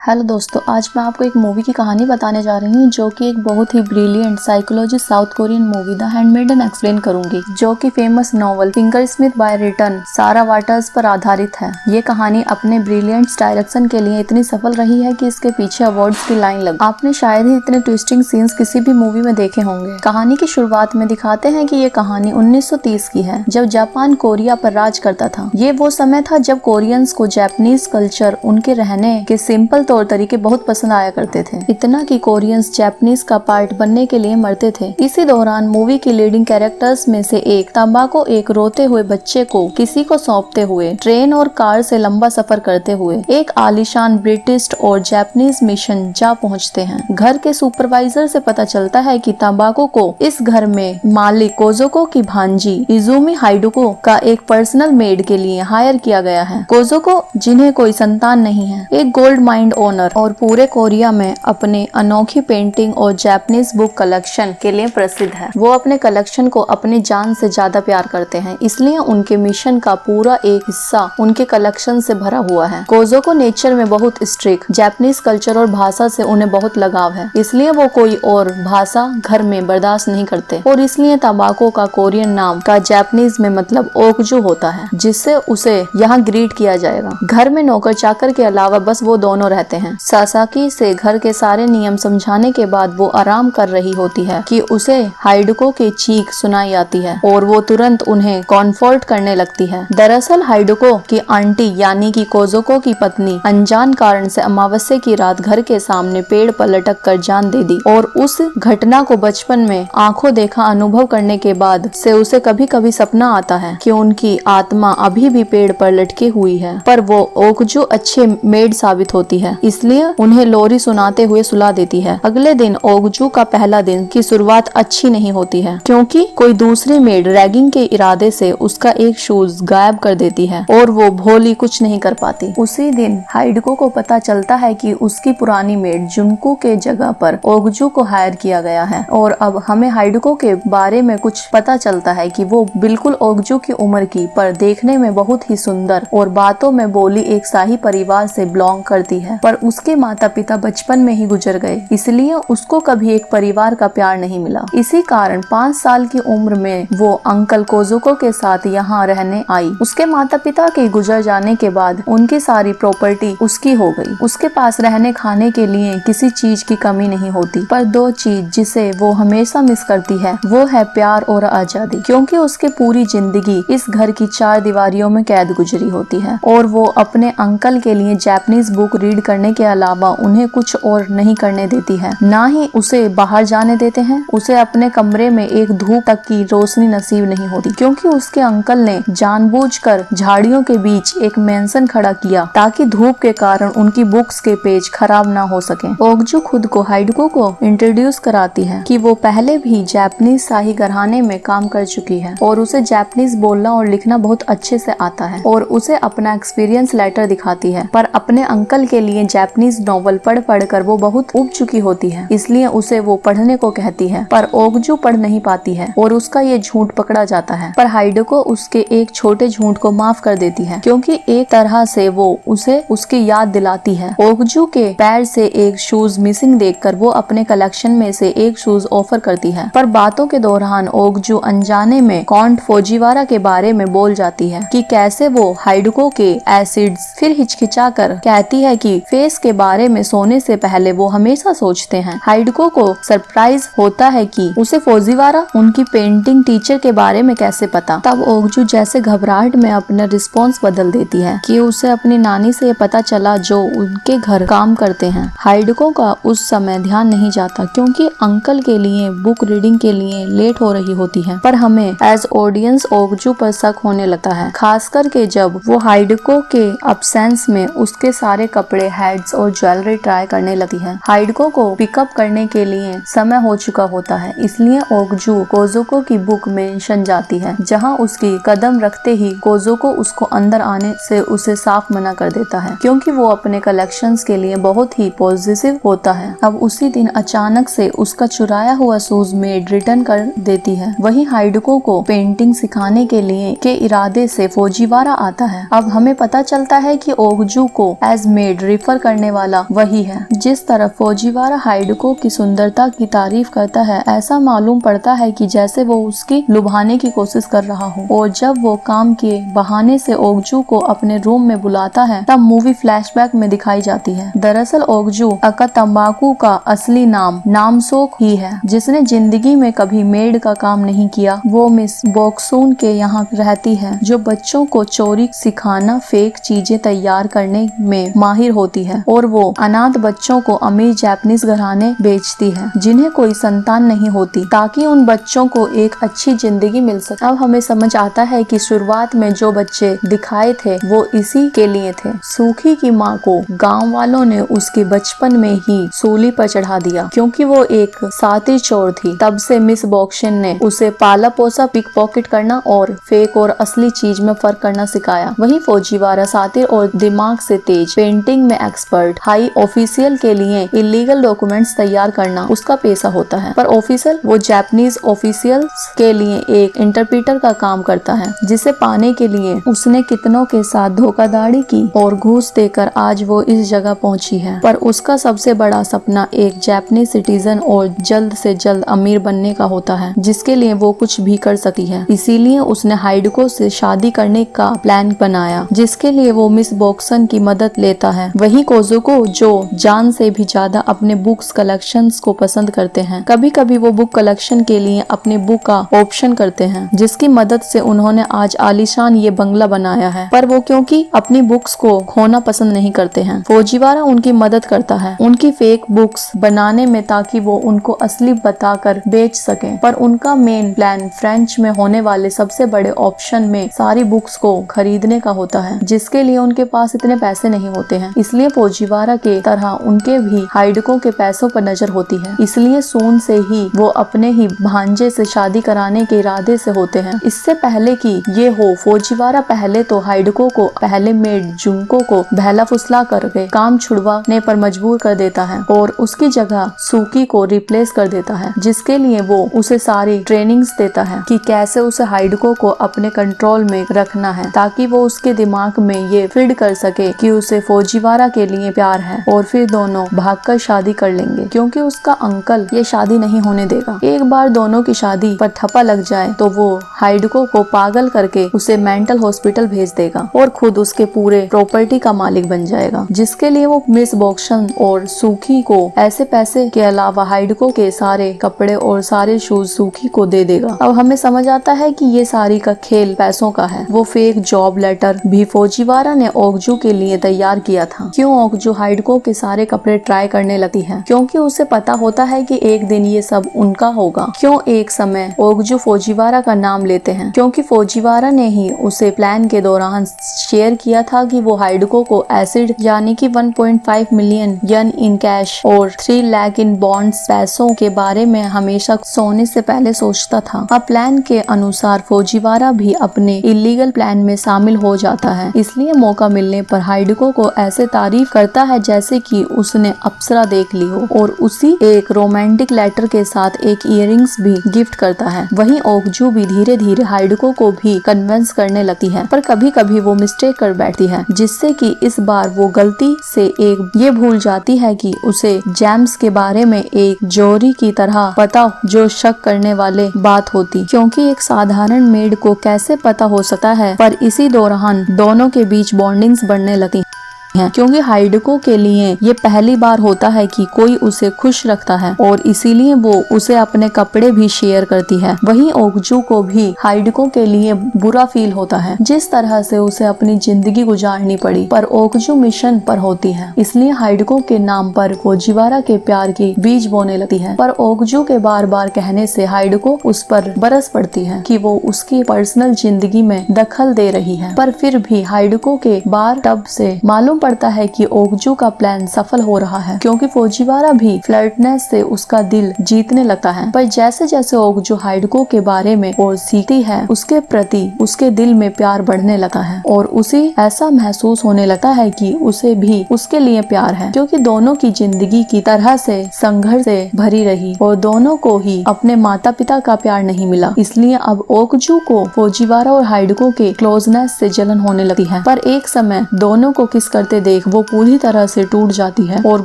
Hello दोस्तों, आज मैं आपको एक मूवी की कहानी बताने जा रही हूँ जो कि एक बहुत ही brilliant psychology south Korean movie the Handmaiden explain करूंगी, जो कि famous novel Fingersmith by written Sarah Waters पर आधारित है। ये कहानी अपने ब्रिलियंट डायरेक्शन के लिए इतनी सफल रही है कि इसके पीछे अवार्ड्स की लाइन लगी। आपने शायद ही इतने ट्विस्टिंग सीन्स किसी भी मूवी में देखे होंगे। कहानी की शुरुआत में दिखाते हैं कि ये कहानी 1930 की है, जब जापान कोरिया पर राज करता था। ये वो समय था जब कोरियंस को जापानीज कल्चर, उनके रहने के सिंपल तौर तरीके बहुत पसंद आया करते थे, इतना कि कोरियंस जापानीज का पार्ट बनने के लिए मरते थे। इसी दौरान मूवी की लीडिंग कैरेक्टर्स में से एक तंबाकू एक रोते हुए बच्चे को किसी को सौंपते हुए ट्रेन और कार से लंबा सफर करते हुए एक आलीशान ब्रिटिश और जापानीज मिशन जा पहुंचते हैं। घर के सुपरवाइजर से पता चलता है कि तंबाकू को इस घर में मालिक कोजोको की भांजी इजुमी हाइडुको का एक पर्सनल मेड के लिए हायर किया गया है। कोजोको, जिन्हें कोई संतान नहीं है, एक गोल्ड माइंड ओनर और पूरे कोरिया में अपने अनोखी पेंटिंग और जापानीज बुक कलेक्शन के लिए प्रसिद्ध है। वो अपने कलेक्शन को अपनी जान से ज्यादा प्यार करते हैं, इसलिए उनके मिशन का पूरा एक हिस्सा उनके कलेक्शन से भरा हुआ है। कोजोको नेचर में बहुत स्ट्रिक्ट, जापानीज कल्चर और भाषा से उन्हें बहुत लगाव है, इसलिए वो कोई और भाषा घर में बर्दाश्त नहीं करते और इसलिए तंबाकू का कोरियन नाम का जापानीज में मतलब ओकजू होता है, जिससे उसे यहाँ ग्रीट किया जाएगा। घर में नौकर चाकर के अलावा बस वो दोनों रहते हैं। सासाकी से घर के सारे नियम समझाने के बाद वो आराम कर रही होती है कि उसे हाइडुको की चीख सुनाई आती है और वो तुरंत उन्हें कॉन्फर्ट करने लगती है। दरअसल हाइडुको की आंटी यानी कि कोजोको की पत्नी अनजान कारण से अमावस्या की रात घर के सामने पेड़ पर लटक कर जान दे दी और उस घटना को बचपन में आंखों देखा अनुभव करने के बाद से उसे कभी कभी सपना आता है कि उनकी आत्मा अभी भी पेड़ पर लटकी हुई है, पर वो ओकजू अच्छे मेड साबित होती है, इसलिए उन्हें लोरी सुनाते हुए सुला देती है। अगले दिन ओकजू का पहला दिन की शुरुआत अच्छी नहीं होती है, क्योंकि कोई दूसरी मेड रैगिंग के इरादे से उसका एक शूज गायब कर देती है और वो भोली कुछ नहीं कर पाती। उसी दिन हाइडुको को पता चलता है कि उसकी पुरानी मेड जुनको के जगह पर ओकजू को हायर किया गया है और अब हमें हाइडुको के बारे में कुछ पता चलता है कि वो बिल्कुल ओकजू की उम्र की, पर देखने में बहुत ही सुंदर और बातों में बोली एक शाही परिवार से बिलोंग करती है, पर उसके माता पिता बचपन में ही गुजर गए, इसलिए उसको कभी एक परिवार का प्यार नहीं मिला। इसी कारण 5 साल की उम्र में वो अंकल कोजोको के साथ यहाँ रहने आई। उसके माता पिता के गुजर जाने के बाद उनकी सारी प्रॉपर्टी उसकी हो गई। उसके पास रहने खाने के लिए किसी चीज की कमी नहीं होती, पर 2 चीज जिसे वो हमेशा मिस करती है वो है प्यार और आजादी, क्योंकि उसकी पूरी जिंदगी इस घर की 4 दीवारियों में कैद गुजरी होती है और वो अपने अंकल के लिए जापानीज बुक रीड करने के अलावा उन्हें कुछ और नहीं करने देती है। ना ही उसे बाहर जाने देते हैं। उसे अपने कमरे में एक धूप तक की रोशनी नसीब नहीं होती, क्योंकि उसके अंकल ने जानबूझकर झाड़ियों के बीच एक मेंशन खड़ा किया ताकि धूप के कारण उनकी बुक्स के पेज खराब ना हो सके। ओकजू खुद को हाइडुको को इंट्रोड्यूस कराती है कि वो पहले भी जापानीज शाही घराने में काम कर चुकी है और उसे जापानीज बोलना और लिखना बहुत अच्छे से आता है, और उसे अपना एक्सपीरियंस लेटर दिखाती है। पर अपने अंकल के लिए जापानीज नॉवल पढ़ कर वो बहुत उब चुकी होती है, इसलिए उसे वो पढ़ने को कहती है, पर ओकजू पढ़ नहीं पाती है और उसका ये झूठ पकड़ा जाता है। पर हाइडुको उसके एक छोटे झूठ को माफ कर देती है, क्योंकि एक तरह से वो उसे उसकी याद दिलाती है। ओकजू के पैर से एक शूज मिसिंग देखकर वो अपने कलेक्शन में से एक शूज ऑफर करती है, पर बातों के दौरान ओकजू अनजाने में काउंट फुजिवारा के बारे में बोल जाती है कि कैसे वो हाइडुको के एसिड्स, फिर हिचकिचाकर कहती है कि फेस के बारे में सोने से पहले वो हमेशा सोचते हैं। हाइडुको को सरप्राइज होता है कि उसे फुजिवारा उनकी पेंटिंग टीचर के बारे में कैसे पता। तब ओकजू जैसे घबराहट में अपना रिस्पॉन्स बदल देती है कि उसे अपनी नानी से पता चला जो उनके घर काम करते हैं। हाइडुको का उस समय ध्यान नहीं जाता, क्योंकि अंकल के लिए बुक रीडिंग के लिए लेट हो रही होती है, पर हमें एज ऑडियंस ओकजू पर शक होने लगता है, खासकर के जब वो हाइडुको के अब्सेंस में उसके सारे कपड़े, हैट्स और ज्वेलरी ट्राई करने लगती है। हाइडुको को पिकअप करने के लिए समय हो चुका होता है, इसलिए ओकजू कोजोको की बुक मेंशन जाती है, जहां उसकी कदम रखते ही कोजोको उसको अंदर आने से उसे साफ मना कर देता है, क्योंकि वो अपने कलेक्शंस के लिए बहुत ही पॉजिटिव होता है। अब उसी दिन अचानक से उसका चुराया हुआ शूज मेड रिटर्न कर देती है। वहीं हाइडुको को पेंटिंग सिखाने के लिए इरादे से फुजिवारा आता है। अब हमें पता चलता है कि ओकजू को एज मेड रेफर सफर करने वाला वही है। जिस तरह फौजीवारा हाइडको की सुंदरता की तारीफ करता है, ऐसा मालूम पड़ता है कि जैसे वो उसकी लुभाने की कोशिश कर रहा हो। और जब वो काम के बहाने से ओगजू को अपने रूम में बुलाता है, तब मूवी फ्लैशबैक में दिखाई जाती है। दरअसल ओगजू अकातंबाकू का असली नाम नामसोक ही है, जिसने जिंदगी में कभी मेड का काम नहीं किया। वो मिस बोक्सून के यहाँ रहती है, जो बच्चों को चोरी सिखाना, फेक चीजें तैयार करने में माहिर होती है, और वो अनाथ बच्चों को अमीर जापानीज घराने बेचती है जिन्हें कोई संतान नहीं होती, ताकि उन बच्चों को एक अच्छी जिंदगी मिल सके। अब हमें समझ आता है कि शुरुआत में जो बच्चे दिखाए थे वो इसी के लिए थे। सूखी की माँ को गांव वालों ने उसके बचपन में ही सूली पर चढ़ा दिया, क्योंकि वो एक साथी चोर थी। तब से मिस बोक्शन ने उसे पाला पोसा, पिक पॉकेट करना और फेक और असली चीज में फर्क करना सिखाया। वहीं फौजीवारा सातिर और दिमाग से तेज, पेंटिंग में एक्सपर्ट, हाई ऑफिशियल के लिए इलीगल डॉक्यूमेंट्स तैयार करना उसका पेशा होता है। पर ऑफिशियल वो जापानीज ऑफिशियल्स के लिए एक इंटरप्रेटर का काम करता है, जिसे पाने के लिए उसने कितनों के साथ धोखाधड़ी की और घूस देकर आज वो इस जगह पहुंची है। पर उसका सबसे बड़ा सपना एक जापानीज सिटीजन और जल्द से जल्द अमीर बनने का होता है, जिसके लिए वो कुछ भी कर सकती है। इसीलिए उसने हाइडको से शादी करने का प्लान बनाया, जिसके लिए वो मिस बोक्सन की मदद लेता है। वही कोजुको, जो जान से भी ज्यादा अपने बुक्स कलेक्शंस को पसंद करते हैं। कभी कभी वो बुक कलेक्शन के लिए अपने बुक का ऑप्शन करते हैं, जिसकी मदद से उन्होंने आज आलीशान ये बंगला बनाया है। पर वो क्योंकि अपनी बुक्स को खोना पसंद नहीं करते हैं, फौजीवारा उनकी मदद करता है उनकी फेक बुक्स बनाने में, ताकि वो उनको असली बताकर बेच सकें। पर उनका मेन प्लान फ्रेंच में होने वाले सबसे बड़े ऑप्शन में सारी बुक्स को खरीदने का होता है, जिसके लिए उनके पास इतने पैसे नहीं होते हैं। इसलिए फौजीवारा के तरह उनके भी हाइडको के पैसों पर नजर होती है। इसलिए सून से ही वो अपने ही भांजे से शादी कराने के इरादे से होते हैं। इससे पहले कि ये हो, फौजीवारा पहले तो हाइडको को पहले मेड जुंको को बहला फुसला करके काम छुड़वाने पर मजबूर कर देता है और उसकी जगह सूकी को रिप्लेस कर देता है, जिसके लिए वो उसे सारी ट्रेनिंग्स देता है कि कैसे उसे हाइडको को अपने कंट्रोल में रखना है, ताकि वो उसके दिमाग में ये फीड कर सके कि उसे फौजीवारा के लिए प्यार है, और फिर दोनों भागकर शादी कर लेंगे, क्योंकि उसका अंकल ये शादी नहीं होने देगा। एक बार दोनों की शादी पर ठप्पा लग जाए तो वो हाइडको को पागल करके उसे मेंटल हॉस्पिटल भेज देगा और खुद उसके पूरे प्रॉपर्टी का मालिक बन जाएगा, जिसके लिए वो मिस बोक्सन और सूखी को ऐसे पैसे के अलावा हाइडको के सारे कपड़े और सारे शूज सूखी को दे देगा। अब हमें समझ आता है कि ये सारी का खेल पैसों का है। वो फेक जॉब लेटर भी फौजीवारा ने ओगजू के लिए तैयार किया था। क्यों ओगजू हाइडको के सारे कपड़े ट्राई करने लगती है? क्योंकि उसे पता होता है कि एक दिन ये सब उनका होगा। क्यों एक समय ओगजू फौजीवारा का नाम लेते हैं? क्योंकि फौजीवारा ने ही उसे प्लान के दौरान शेयर किया था कि वो हाइडको को एसिड यानी कि 1.5 मिलियन यन इन कैश और 3 लाख इन बॉन्ड्स पैसों के बारे में हमेशा सोने से पहले सोचता था। अब प्लान के अनुसार फौजीवारा भी अपने इलीगल प्लान में शामिल हो जाता है। इसलिए मौका मिलने पर हाइडको को ऐसे तारीफ करता है जैसे कि उसने अप्सरा देख ली हो, और उसी एक रोमांटिक लेटर के साथ एक इयररिंग्स भी गिफ्ट करता है। वहीं ओगजू भी धीरे धीरे हाइडको को भी कन्विंस करने लगती है, पर कभी कभी वो मिस्टेक कर बैठती है, जिससे कि इस बार वो गलती से एक ये भूल जाती है कि उसे जेम्स के बारे में एक जोरी की तरह पता, जो शक करने वाले बात होती, क्योंकि एक साधारण मेड को कैसे पता हो सकता है। पर इसी दौरान दोनों के बीच बॉन्डिंग्स बढ़ने लगती है, क्योंकि हाइडको के लिए ये पहली बार होता है कि कोई उसे खुश रखता है, और इसीलिए वो उसे अपने कपड़े भी शेयर करती है। वहीं ओगजू को भी हाइडको के लिए बुरा फील होता है, जिस तरह से उसे अपनी जिंदगी गुजारनी पड़ी। पर ओगजू मिशन पर होती है, इसलिए हाइडको के नाम पर फौजीवारा के प्यार की बीज बोने लगती है। पर ओगजू के बार बार कहने से हाइडको उस पर बरस पड़ती है कि वो उसकी पर्सनल जिंदगी में दखल दे रही है। पर फिर भी हाइडको के बार तब से मालूम पड़ता है कि ओगजू का प्लान सफल हो रहा है, क्योंकि फौजीवारा भी फ्लर्टनेस से उसका दिल जीतने लगता है। पर जैसे जैसे ओगजू हाइडको के बारे में और सीखती है, उसके प्रति उसके दिल में प्यार बढ़ने लगा है, और उसे ऐसा महसूस होने लगता है कि उसे भी उसके लिए प्यार है, क्योंकि दोनों की जिंदगी की तरह से संघर्ष से भरी रही और दोनों को ही अपने माता पिता का प्यार नहीं मिला। इसलिए अब ओगजू को फौजीवारा और हाइडको के क्लोजनेस से जलन होने लगी है। पर एक समय दोनों को किस करते करते देख वो पूरी तरह से टूट जाती है और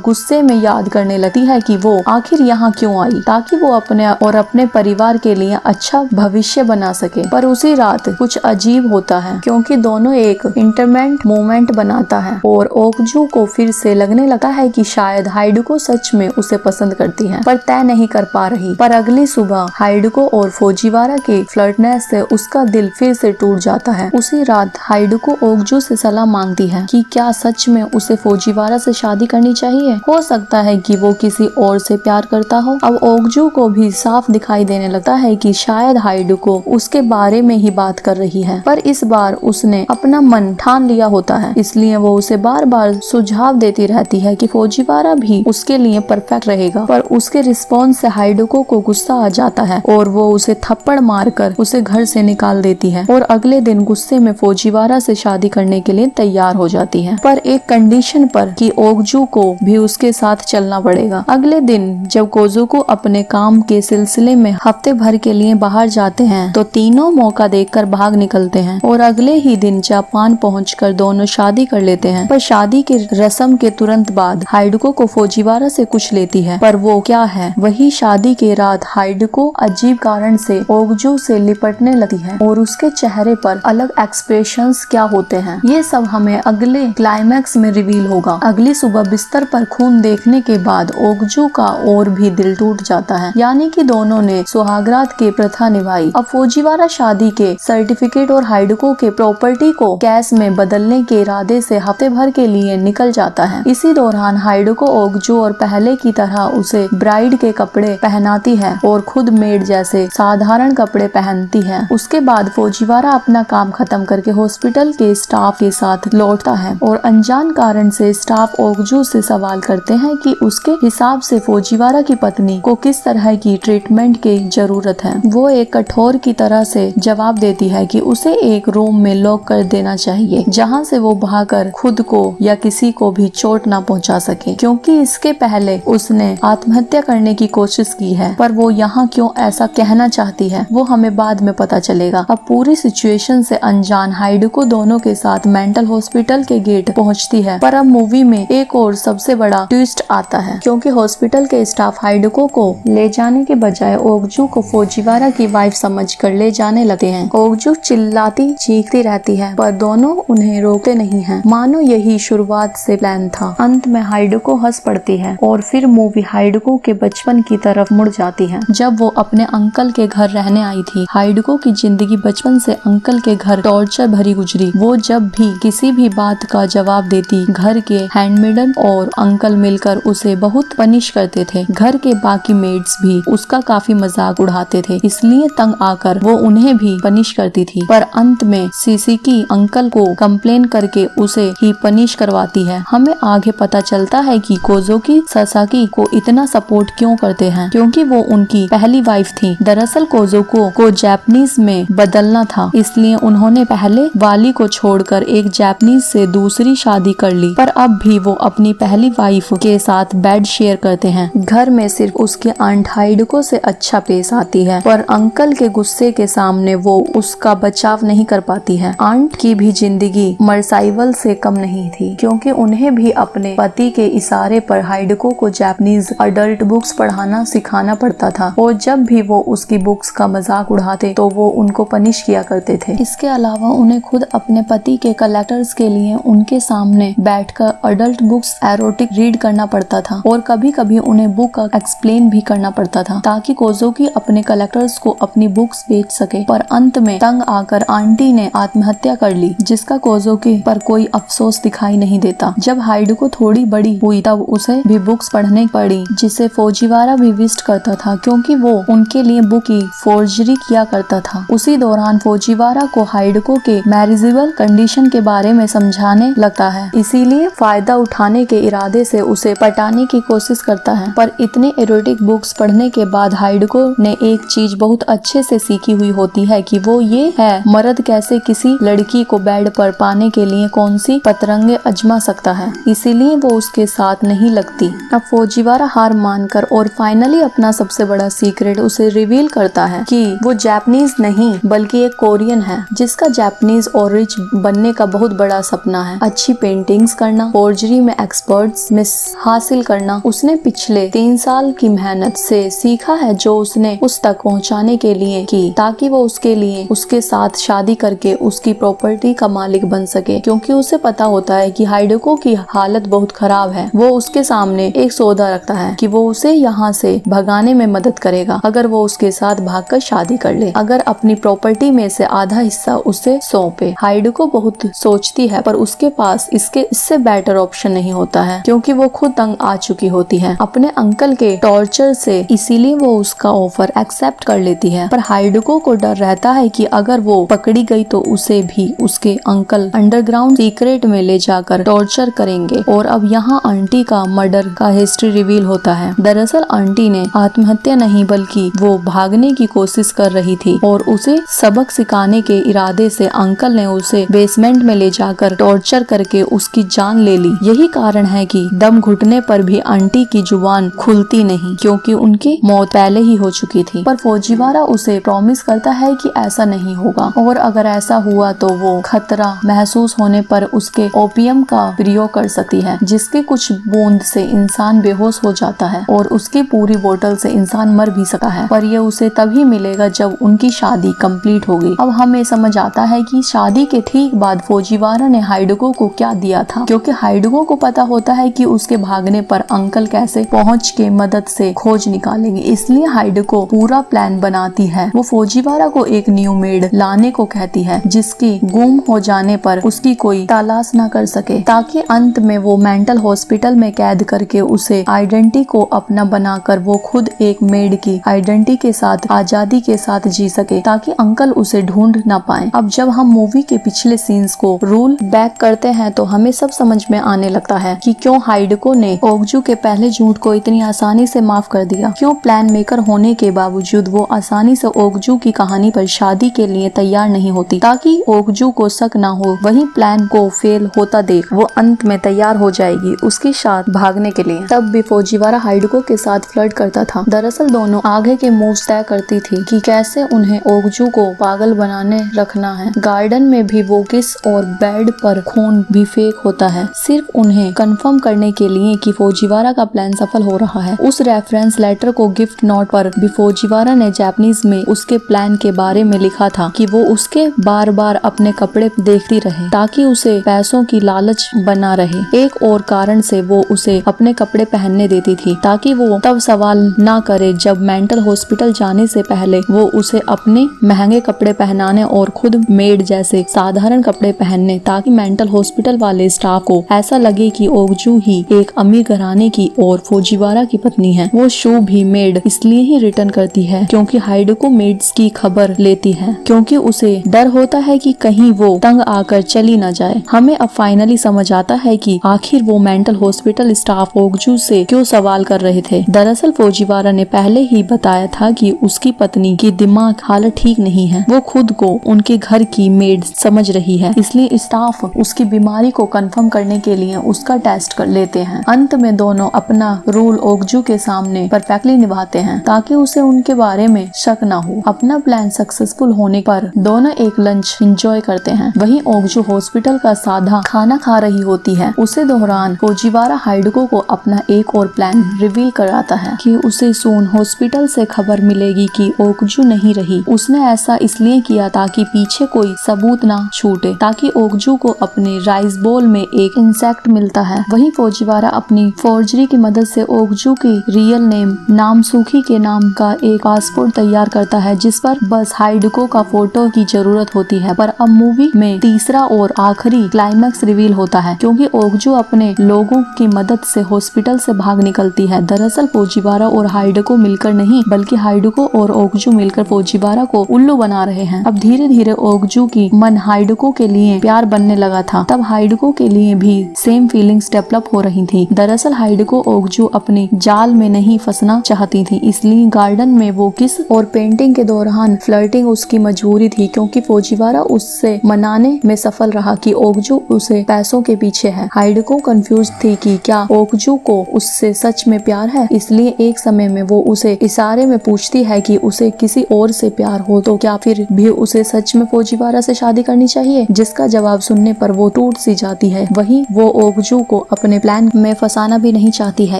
गुस्से में याद करने लगती है कि वो आखिर यहाँ क्यों आई, ताकि वो अपने और अपने परिवार के लिए अच्छा भविष्य बना सके। पर उसी रात कुछ अजीब होता है, क्योंकि दोनों एक इंटरमेंट मोमेंट बनाता है और ओकजू को फिर से लगने लगा है कि शायद हाइडुको सच में उसे पसंद करती है, पर तय नहीं कर पा रही। पर अगली सुबह हाइडुको और फुजीवारा के फ्लर्टनेस से उसका दिल फिर से टूट जाता है। उसी रात हाइडुको ओकजू से सलाह मांगती है कि क्या सच में उसे फुजीवारा से शादी करनी चाहिए। हो सकता है कि वो किसी और से प्यार करता हो। अब ओकजू को भी साफ दिखाई देने लगता है कि शायद हाइडुको उसके बारे में ही बात कर रही है, पर इस बार उसने अपना मन ठान लिया होता है, इसलिए वो उसे बार बार सुझाव देती रहती है कि फुजीवारा भी उसके लिए परफेक्ट रहेगा। पर उसके रिस्पॉन्स से हाइडुको को गुस्सा आ जाता है और वो उसे थप्पड़ मारकर उसे घर से निकाल देती है और अगले दिन गुस्से में फुजीवारा से शादी करने के लिए तैयार हो जाती है, पर एक कंडीशन पर कि ओकजू को भी उसके साथ चलना पड़ेगा। अगले दिन जब कोजुको अपने काम के सिलसिले में हफ्ते भर के लिए बाहर जाते हैं तो तीनों मौका देखकर भाग निकलते हैं और अगले ही दिन जापान पहुंचकर दोनों शादी कर लेते हैं। पर शादी के रस्म के तुरंत बाद हाइडुको को फुजीवारा से कुछ लेती है, पर वो क्या है, वही शादी के रात हाइडुको अजीब कारण से ओकजू से लिपटने लगती है और उसके चेहरे पर अलग एक्सप्रेशंस क्या होते हैं, ये सब हमें अगले क्लाइमैक्स में रिवील होगा। अगली सुबह बिस्तर पर खून देखने के बाद ओकजू का और भी दिल टूट जाता है, यानी कि दोनों ने सुहागरात की प्रथा निभाई। अब फुजीवारा शादी के सर्टिफिकेट और हाइडुको के प्रॉपर्टी को कैश में बदलने के इरादे से हफ्ते भर के लिए निकल जाता है। इसी दौरान हाइडुको ओकजू और पहले की तरह उसे ब्राइड के कपड़े पहनाती है और खुद मेड जैसे साधारण कपड़े पहनती है। उसके बाद फुजीवारा अपना काम खत्म करके हॉस्पिटल के स्टाफ के साथ लौटता है और अनजान कारण से स्टाफ ओकजू से सवाल करते हैं कि उसके हिसाब से फुजीवारा की पत्नी को किस तरह की ट्रीटमेंट की जरूरत है। वो एक कठोर की तरह से जवाब देती है कि उसे एक रूम में लॉक कर देना चाहिए, जहां से वो भागकर खुद को या किसी को भी चोट ना पहुंचा सके, क्योंकि इसके पहले उसने आत्महत्या करने की कोशिश की है। पर वो यहाँ क्यों ऐसा कहना चाहती है वो हमें बाद में पता चलेगा। अब पूरी सिचुएशन से अनजान हाइडुको दोनों के साथ मेंटल हॉस्पिटल के गेट पहुंचती है। पर अब मूवी में एक और सबसे बड़ा ट्विस्ट आता है, क्योंकि हॉस्पिटल के स्टाफ हाइडुको को ले जाने के बजाय ओकजू को फुजीवारा की वाइफ समझकर ले जाने लगते हैं। ओकजू चिल्लाती चीखती रहती है, पर दोनों उन्हें रोकते नहीं हैं, मानो यही शुरुआत से प्लान था। अंत में हाइडुको हंस पड़ती है और फिर मूवी हाइडुको के बचपन की तरफ मुड़ जाती है, जब वो अपने अंकल के घर रहने आई थी। हाइडुको की जिंदगी बचपन से अंकल के घर टॉर्चर भरी गुजरी। वो जब भी किसी भी बात का जवाब देती, घर के हैंडमेडन और अंकल मिलकर उसे बहुत पनिश करते थे। घर के बाकी मेड्स भी उसका काफी मजाक उड़ाते थे, इसलिए तंग आकर वो उन्हें भी पनिश करती थी। पर अंत में सिसिकी अंकल को कंप्लेन करके उसे ही पनिश करवाती है। हमें आगे पता चलता है कि कोजुकी सासाकी को इतना सपोर्ट क्यों करते हैं, क्योंकि वो उनकी पहली वाइफ थी। दरअसल कोजुको को जापानीज में बदलना था, इसलिए उन्होंने पहले वाली को छोड़कर एक जापानीज से दूसरी शादी कर ली। पर अब भी वो अपनी पहली वाइफ के साथ बेड शेयर करते हैं। घर में सिर्फ उसके आंट हाइडुको से अच्छा पेश आती है, पर अंकल के गुस्से के सामने वो उसका बचाव नहीं कर पाती है। आंट की भी जिंदगी मरसाइवल से कम नहीं थी, क्योंकि उन्हें भी अपने पति के इशारे पर हाइडुको को जापानीज अडल्ट बुक्स पढ़ाना सिखाना पड़ता था, और जब भी वो उसकी बुक्स का मजाक उड़ाते तो वो उनको पनिश किया करते थे। इसके अलावा उन्हें खुद अपने पति के कलेक्टर्स के लिए उनके सामने बैठकर अडल्ट बुक्स एरोटिक रीड करना पड़ता था, और कभी कभी उन्हें बुक का एक्सप्लेन भी करना पड़ता था, ताकि कोजुकी अपने कलेक्टर्स को अपनी बुक्स बेच सके। पर अंत में तंग आकर आंटी ने आत्महत्या कर ली, जिसका कोजुकी पर कोई अफसोस दिखाई नहीं देता। जब हाइडुको थोड़ी बड़ी हुई तब उसे भी बुक्स पढ़ने पड़ी, जिसे फुजीवारा भी विस्ट करता था, क्योंकि वो उनके लिए बुक की फोर्जरी किया करता था। उसी दौरान फुजीवारा को हाइडुको के मैरिजेबल कंडीशन के बारे में समझाने लगता है, इसीलिए फायदा उठाने के इरादे से उसे पटाने की कोशिश करता है। पर इतने एरोटिक बुक्स पढ़ने के बाद हाइडुको ने एक चीज बहुत अच्छे से सीखी हुई होती है कि वो ये है, मर्द कैसे किसी लड़की को बेड पर पाने के लिए कौन सी पतरंगे अजमा सकता है, इसीलिए वो उसके साथ नहीं लगती। अब फुजीवारा हार मानकर और फाइनली अपना सबसे बड़ा सीक्रेट उसे रिवील करता है कि वो जापानीज नहीं बल्कि एक कोरियन है, जिसका जापानीज और रिच बनने का बहुत बड़ा सपना है। अच्छी पेंटिंग्स करना, फोर्जरी में एक्सपर्ट्स मिस हासिल करना। उसने पिछले 3 साल की मेहनत से सीखा है जो उसने उस तक पहुंचाने के लिए की, ताकि वो उसके लिए उसके साथ शादी करके उसकी प्रॉपर्टी का मालिक बन सके, क्योंकि उसे पता होता है कि हाइडको की हालत बहुत खराब है। वो उसके सामने एक सौदा रखता है कि वो उसे यहाँ से भगाने में मदद करेगा अगर वो उसके साथ भागकर शादी कर ले, अगर अपनी प्रॉपर्टी में से आधा हिस्सा उसे सौंपे। हाइडको बहुत सोचती है, पर उसके पास इससे बेटर ऑप्शन नहीं होता है, क्योंकि वो खुद तंग आ चुकी होती है अपने अंकल के टॉर्चर से, इसीलिए वो उसका ऑफर एक्सेप्ट कर लेती है। पर हाइडको को डर रहता है कि अगर वो पकड़ी गई तो उसे भी उसके अंकल अंडरग्राउंड सीक्रेट में ले जाकर टॉर्चर करेंगे। और अब यहाँ आंटी का मर्डर का हिस्ट्री रिवील होता है। दरअसल आंटी ने आत्महत्या नहीं बल्कि वो भागने की कोशिश कर रही थी, और उसे सबक सिखाने के इरादे से अंकल ने उसे बेसमेंट में ले जाकर टॉर्चर करके उसकी जान ले ली। यही कारण है कि दम घुटने पर भी आंटी की जुबान खुलती नहीं, क्योंकि उनकी मौत पहले ही हो चुकी थी। पर फौजीवारा उसे प्रॉमिस करता है कि ऐसा नहीं होगा, और अगर ऐसा हुआ तो वो खतरा महसूस होने पर उसके ओपियम का प्रयोग कर सकती है, जिसके कुछ बूंद से इंसान बेहोश हो जाता है और उसकी पूरी बोतल से इंसान मर भी सकता है। पर ये उसे तभी मिलेगा जब उनकी शादी कंप्लीट होगी। अब हमें समझ आता है कि शादी के ठीक बाद फौजीवारा ने हाइडको को क्या दिया था, क्योंकि हाइडको को पता होता है कि उसके भागने पर अंकल कैसे पहुंच के मदद से खोज निकालेंगे, इसलिए हाइडको पूरा प्लान बनाती है। वो फौजीवारा को एक न्यू मेड लाने को कहती है, जिसकी गुम हो जाने पर उसकी कोई तलाश न कर सके, ताकि अंत में वो मेंटल हॉस्पिटल में कैद करके उसे आइडेंटिटी को अपना बनाकर वो खुद एक मेड की आइडेंटिटी के साथ आजादी के साथ जी सके, ताकि अंकल उसे ढूंढ ना पाए। अब जब हम मूवी के पिछले सीन्स को रोल बैक करते हैं तो हमें सब समझ में आने लगता है कि क्यों हाइडको ने ओगजू के पहले झूठ को इतनी आसानी से माफ कर दिया, क्यों प्लान मेकर होने के बावजूद वो आसानी से ओगजू की कहानी पर शादी के लिए तैयार नहीं होती, ताकि ओगजू को शक ना हो। वही प्लान को फेल होता देख वो अंत में तैयार हो जाएगी उसके साथ भागने के लिए। तब भी फौजीवारा हाइडको के साथ फ्लर्ट करता था। दरअसल दोनों आगे के मूव्स तय करती थी कि कैसे उन्हें ओगजू को पागल बनाने रखना है। गार्डन में भी वो किस और बेड पर खून भी फेक होता है, सिर्फ उन्हें कंफर्म करने के लिए कि फौजीवारा का प्लान सफल हो रहा है। उस रेफरेंस लेटर को गिफ्ट नोट पर भी फौजीवारा ने जापानीज में उसके प्लान के बारे में लिखा था कि वो उसके बार बार अपने कपड़े देखती रहे, ताकि उसे पैसों की लालच बना रहे। एक और कारण से वो उसे अपने कपड़े पहनने देती थी, ताकि वो तब सवाल ना करे जब मेंटल हॉस्पिटल जाने से पहले वो उसे अपने महंगे कपड़े पहनाने और खुद मेड जैसे साधारण कपड़े पहनने, ताकि मेंटल हॉस्पिटल वाले स्टाफ को ऐसा लगे कि ओगजू ही एक अमीर घराने की और फौजीवारा की पत्नी है। वो शो भी मेड इसलिए ही रिटर्न करती है क्योंकि हाइडको मेड्स की खबर लेती है, क्योंकि उसे डर होता है कि कहीं वो तंग आकर चली न जाए। हमें अब फाइनली समझ आता है कि आखिर वो मेंटल हॉस्पिटल स्टाफ ओगजू से क्यों सवाल कर रहे थे। दरअसल फौजीवारा ने पहले ही बताया था कि उसकी पत्नी की दिमाग हालत ठीक नहीं है। वो खुद को उनके घर की मेड समझ रही है, इसलिए स्टाफ उसकी बीमारी को कंफर्म करने के लिए उसका टेस्ट कर लेते हैं। अंत में दोनों अपना रोल ओगजू के सामने परफेक्टली निभाते हैं, ताकि उसे उनके बारे में शक न हो। अपना प्लान सक्सेसफुल होने पर दोनों एक लंच एंजॉय करते हैं। वहीं ओगजू हॉस्पिटल का सादा खाना खा रही होती है। उसे दौरान फौजीवारा हाइडको को अपना एक और प्लान रिवील कराता है कि उसे सून हॉस्पिटल से खबर मिलेगी कि ओगजू नहीं रही। उसने ऐसा इसलिए किया ताकि पीछे कोई सबूत ना छूटे, ताकि ओगजू को अपने राइस बोल में एक इंसेक्ट मिलता है। वहीं फौजीवारा अपनी फोर्जरी की मदद से ओगजू की रियल नेम नामसुखी के नाम का एक पासपोर्ट तैयार करता है, जिस पर बस हाइडको का फोटो की जरूरत होती है। पर अब मूवी में तीसरा और आखिरी क्लाइमैक्स रिवील होता है, क्योंकि ओगजू अपने लोगों की मदद से हॉस्पिटल से भाग निकलती है। दरअसल फौजीवारा और हाइडको मिलकर नहीं, बल्कि हाइडको और ओगजू मिलकर फौजीवारा को उल्लू बना रहे हैं। अब धीरे धीरे ओगजू की मन हाइडको के लिए प्यार बनने लगा था। तब हाइडको के लिए भी सेम फीलिंग्स डेवलप हो रही थी। दरअसल हाइडको ओगजू अपनी जाल में नहीं फंसना चाहती थी, इसलिए गार्डन में वो किस और पेंटिंग के दौरान फ्लर्टिंग उसकी मजबूरी थी, क्योंकि फौजीवारा उससे मनाने में सफल रहा कि ओगजू उसे पैसों के पीछे है। हाइडको कंफ्यूज थी कि क्या ओगजू को उससे सच में प्यार है, इसलिए एक समय में वो उसे इशारे में पूछती है कि उसे किसी और से प्यार हो तो क्या फिर भी उसे सच में फौजीवारा से शादी करनी चाहिए, जिसका जवाब सुनने पर वो टूट सी जाती है। वहीं वो ओगजू को अपने प्लान में फंसाना भी नहीं चाहती है,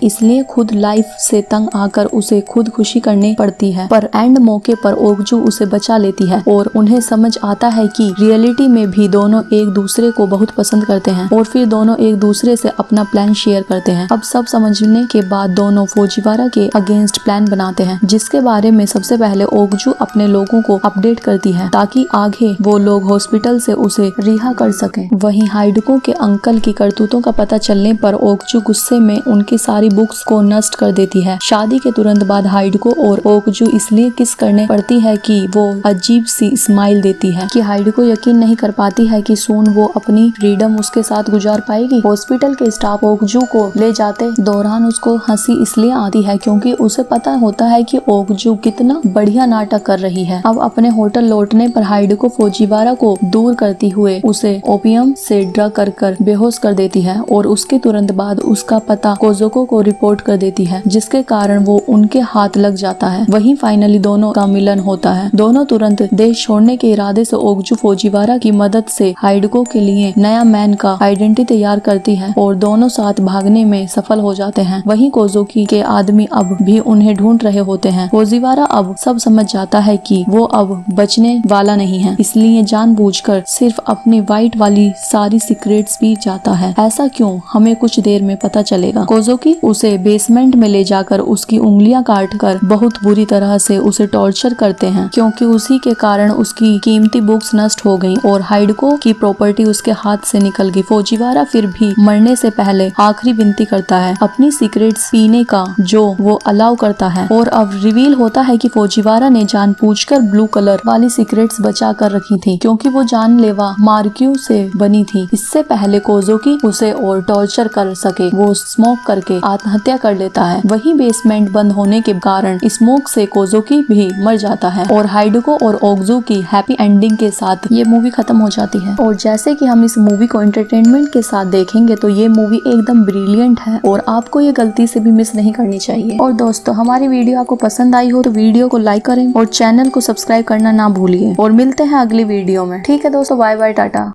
इसलिए खुद लाइफ से तंग आकर उसे खुद खुशी करनी पड़ती है। पर एंड मौके पर ओगजू उसे बचा लेती है और उन्हें समझ आता है कि रियलिटी में भी दोनों एक दूसरे को बहुत पसंद करते हैं और फिर दोनों एक दूसरे से अपना प्लान शेयर करते हैं। अब सब समझने के बाद दोनों फौजीवारा के अगेंस्ट प्लान बनाते हैं, जिसके बारे में सबसे पहले ओगजू अपने लोगों को अपडेट करती है ताकि आगे वो लोग हॉस्पिटल से उसे रिहा कर सकें। वहीं हाइडको के अंकल की करतूतों का पता चलने पर ओगजू गुस्से में उनकी सारी बुक्स को नष्ट कर देती है। शादी के तुरंत बाद हाइडको और ओगजू इसलिए किस करने पड़ती है कि वो अजीब सी स्माइल देती है कि हाइडको यकीन नहीं कर पाती है कि सून वो अपनी फ्रीडम उसके साथ गुजार पाएगी। हॉस्पिटल के स्टाफ ओगजू को ले जाते दौरान उसको हंसी इसलिए आती है क्योंकि उसे पता होता है कि ओगजू कितना बढ़िया नाटक कर रही है। अब अपने होटल लौटने पर हाइडको फौजीवारा को दूर करती हुए उसे ओपियम से ड्रग कर बेहोश कर देती है और उसके तुरंत बाद उसका पता कोजोको को रिपोर्ट कर देती है, जिसके कारण वो उनके हाथ लग जाता है। वहीं फाइनली दोनों का मिलन होता है। दोनों तुरंत देश छोड़ने के इरादे से ओगजू फौजीवारा की मदद से हाइडको के लिए नया मैन का आइडेंटिटी तैयार करती है और दोनों साथ भागने में सफल हो जाते हैं। वहीं कोजोकी के आदमी अब भी उन्हें ढूंढ रहे होते हैं। फौजीवारा अब सब समझ जाता है कि वो अब बचने वाला नहीं है, इसलिए जानबूझकर सिर्फ अपनी वाइट वाली सारी सीक्रेट्स पी जाता है। ऐसा क्यों, हमें कुछ देर में पता चलेगा। कोजोकी उसे बेसमेंट में ले जाकर उसकी उंगलियां काटकर बहुत बुरी तरह से उसे टॉर्चर करते हैं, क्योंकि उसी के कारण उसकी कीमती बुक्स नष्ट हो गईं और हाइडको की प्रॉपर्टी उसके हाथ से निकल गई। फौजीवारा फिर भी मरने से पहले आखिरी विनती करता है अपनी सीक्रेट्स पीने का, जो वो अलाउ करता है। और अब रिवील होता है कि फौजीवारा ने जानबूझकर ब्लू कलर वाली सीक्रेट्स बचा कर रखी थी, क्योंकि वो जानलेवा मार्क्यू से बनी थी। इससे पहले कोजोकी उसे और टॉर्चर कर सके, वो स्मोक करके आत्महत्या कर लेता है। वही बेसमेंट बंद होने के कारण स्मोक से कोजोकी भी मर जाता है और हाइडको और ओगजू की हैप्पी एंडिंग के साथ ये मूवी खत्म हो जाती है। और जैसे कि हम इस मूवी को एंटरटेनमेंट के साथ देखेंगे तो ये मूवी एकदम ब्रिलियंट है और आपको ये गलती से भी मिस नहीं करनी चाहिए। और दोस्तों, हमारी वीडियो आपको पसंद आई हो तो वीडियो को लाइक करें और चैनल को सब्सक्राइब करना ना भूलिए। और मिलते हैं अगली वीडियो में। ठीक है दोस्तों, बाय बाय, टाटा।